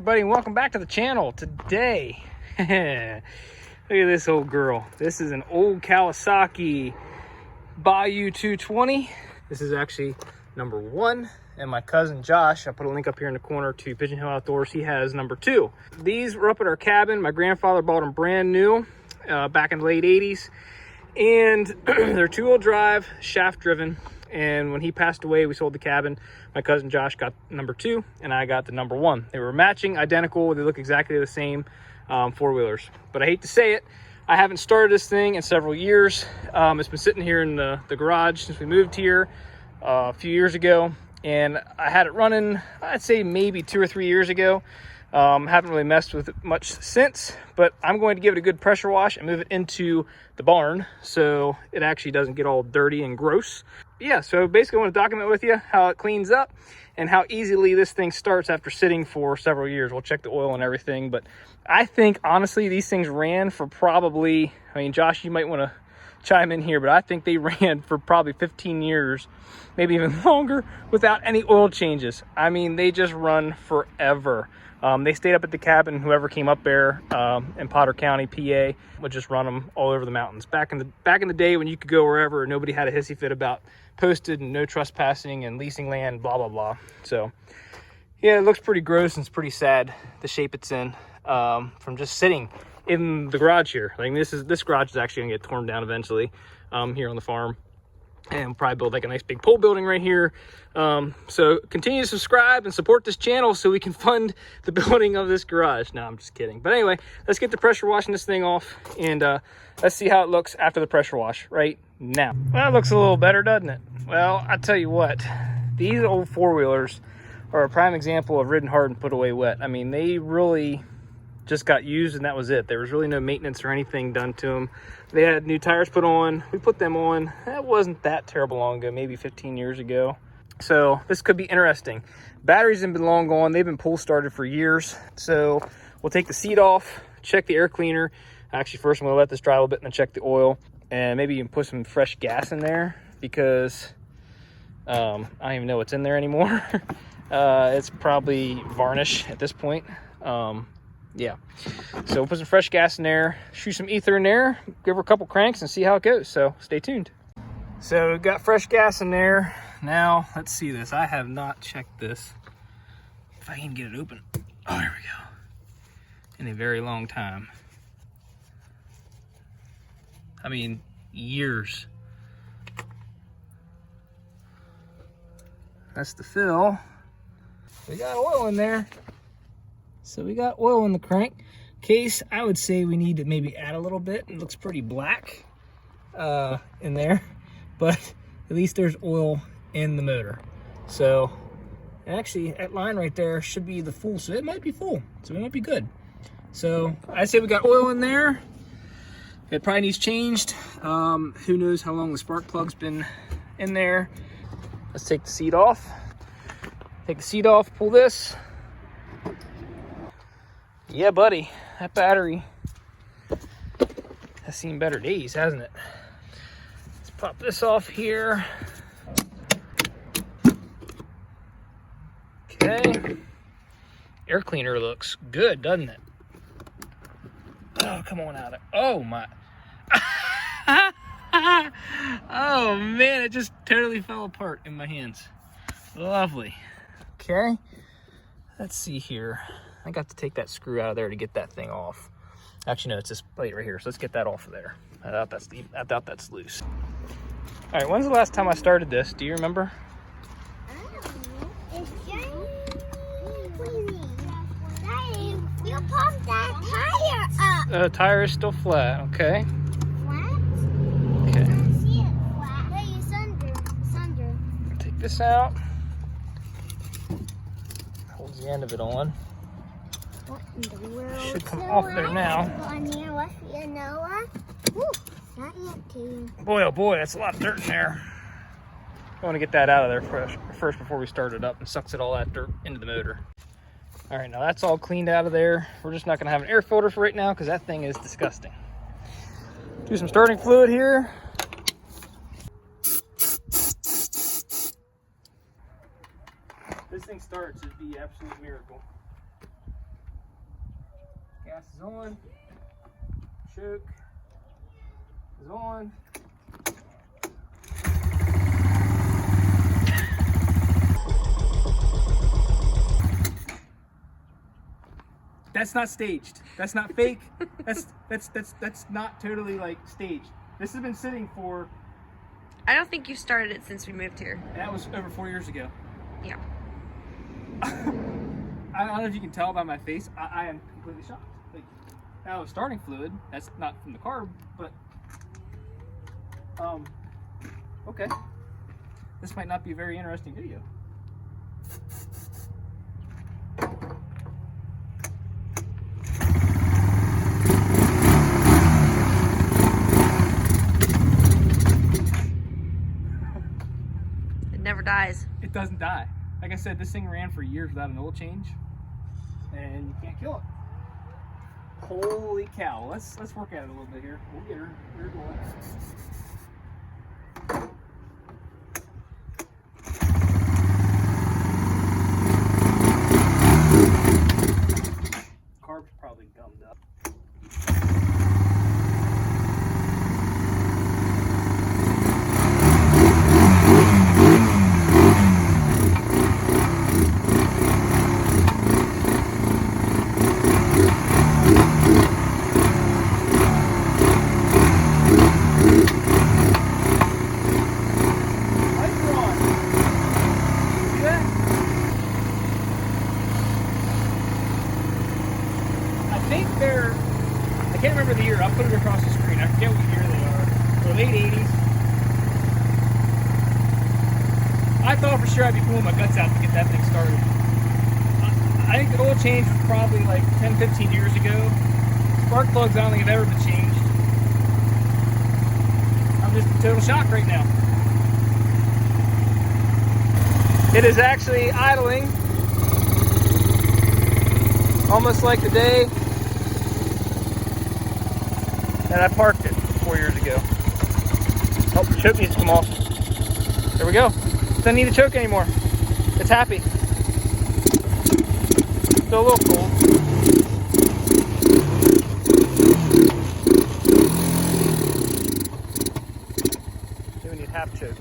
everybody, and welcome back to the channel. Today, look at this old girl. This is an old Kawasaki Bayou 220. This is actually number 1, and my cousin Josh, I put a link up here in the corner to Pigeon Hill Outdoors, he has number 2. These were up at our cabin. My grandfather bought them brand new back in the late 80s, and they're 2-wheel drive, shaft driven. And when he passed away, we sold the cabin. My cousin Josh got number 2, and I got the number 1. They were matching, identical. They look exactly the same, 4-wheelers. But I hate to say it, I haven't started this thing in several years. It's been sitting here in the garage since we moved here a few years ago. And I had it running, I'd say maybe 2 or 3 years ago. Haven't really messed with it much since, but I'm going to give it a good pressure wash and move it into the barn so it actually doesn't get all dirty and gross. Yeah, so basically I want to document with you how it cleans up and how easily this thing starts after sitting for several years. We'll check the oil and everything, but I think honestly these things ran for probably, I mean, Josh, you might want to chime in here, but I think they ran for probably 15 years, maybe even longer, without any oil changes. I mean, they just run forever. They stayed up at the cabin. Whoever came up there in Potter County, PA, would just run them all over the mountains. Back in the day when you could go wherever and nobody had a hissy fit about posted and no trespassing and leasing land, blah blah blah. So yeah, it looks pretty gross and it's pretty sad the shape it's in from just sitting in the garage here. Like this garage is actually gonna get torn down eventually here on the farm. And we'll probably build like a nice big pole building right here. So continue to subscribe and support this channel so we can fund the building of this garage. No, I'm just kidding. But anyway, let's get the pressure washing this thing off, and let's see how it looks after the pressure wash right now. Well, it looks a little better, doesn't it? Well, I tell you what, these old 4-wheelers are a prime example of ridden hard and put away wet. I mean, they really just got used and that was it. There was really no maintenance or anything done to them. They had new tires put on. We put them on. That wasn't that terrible long ago, maybe 15 years ago. So this could be interesting. Batteries have been long gone. They've been pull started for years. So we'll take the seat off, check the air cleaner. Actually, first I'm gonna let this dry a little bit and then check the oil, and maybe even put some fresh gas in there because I don't even know what's in there anymore. It's probably varnish at this point. Yeah, so we'll put some fresh gas in there, shoot some ether in there, give her a couple cranks and see how it goes. So stay tuned. So we've got fresh gas in there. Now let's see this. I have not checked this. If I can get it open. Oh, here we go. In a very long time. I mean, years. That's the fill. We got oil in there. So we got oil in the crank case. I would say we need to maybe add a little bit. It looks pretty black in there, but at least there's oil in the motor. So actually that line right there should be the full, so it might be full, so it might be good. So I say we got oil in there. It probably needs changed. Who knows how long the spark plug's been in there. Let's take the seat off. Take the seat off, pull this. Yeah, buddy, that battery has seen better days, hasn't it? Let's pop this off here. Okay. Air cleaner looks good, doesn't it? Oh, come on out of it. Oh, my. Oh, man, it just totally fell apart in my hands. Lovely. Okay. Let's see here. I got to take that screw out of there to get that thing off. Actually, no, it's this plate right here. So let's get that off of there. I doubt that's loose. All right, when's the last time I started this? Do you remember? It's Daddy, you pumped that tire up. The tire is still flat, okay. Flat? Okay. I don't see it flat. Hey, it's under. Take this out. Holds the end of it on. What in the world? Should come off there now. Not yet, too. Boy, oh boy, that's a lot of dirt in there. I want to get that out of there first before we start it up, and sucks it all that dirt into the motor. All right, now that's all cleaned out of there. We're just not going to have an air filter for right now because that thing is disgusting. Do some starting fluid here. This thing starts, it'd be an absolute miracle. Gas is on. Choke is on. That's not staged. That's not fake. That's not totally like staged. This has been sitting for. I don't think you started it since we moved here. That was over 4 years ago. Yeah. I don't know if you can tell by my face. I am completely shocked. Like, that was starting fluid. That's not from the carb, but okay. This might not be a very interesting video. It never dies. It doesn't die. Like I said, this thing ran for years without an oil change, and you can't kill it. Holy cow! Let's work at it a little bit here. We'll get her going. Carb's probably gummed up. I can't remember the year. I'll put it across the screen. I forget what year they are. They're late 80s. I thought for sure I'd be pulling my guts out to get that thing started. I think the oil change was probably like 10, 15 years ago. Spark plugs I don't think have ever been changed. I'm just in total shock right now. It is actually idling almost like the day and I parked it 4 years ago. Oh, the choke needs to come off. There we go. Doesn't need a choke anymore. It's happy. Still a little cold. Then we need half choke.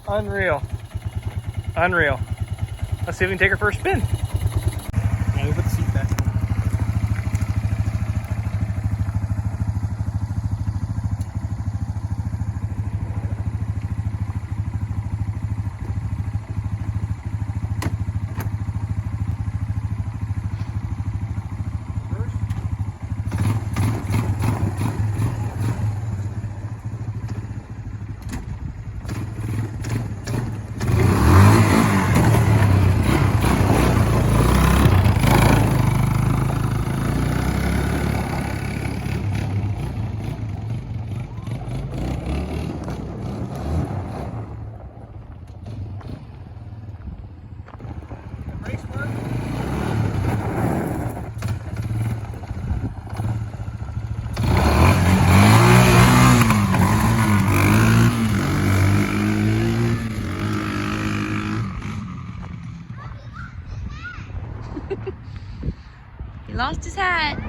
Unreal. Unreal. Let's see if we can take her for a spin. Yeah, we'll put the seat back. He lost his hat.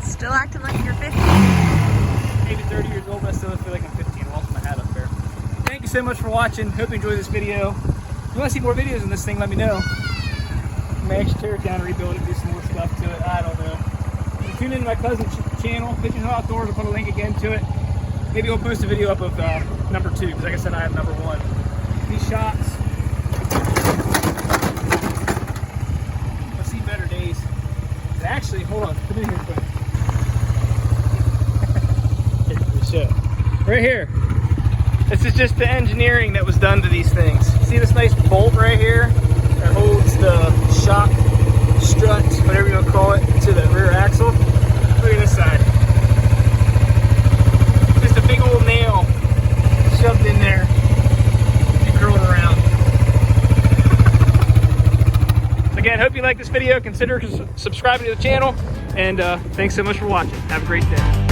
Still acting like you're 50. Maybe 30 years old, but I still feel like I'm 15. I lost my hat up there. Thank you so much for watching. Hope you enjoyed this video. If you want to see more videos on this thing, let me know. I may actually tear it down, rebuild it, do some more stuff to it. I don't know. You can tune into my cousin's channel, Pigeon Hill Outdoors. I'll put a link again to it. Maybe we'll post a video up of number 2, because like I said, I have number 1. These shots. Let's see better days. actually, hold on, come in here quick. Here, let me show you. Right here. This is just the engineering that was done to these things. See this nice bolt right here that holds the shock strut, whatever you want to call it, to the rear axle? Look at this side. Just a big old nail shoved in there and curled around. Again, hope you like this video. Consider subscribing to the channel, and thanks so much for watching. Have a great day.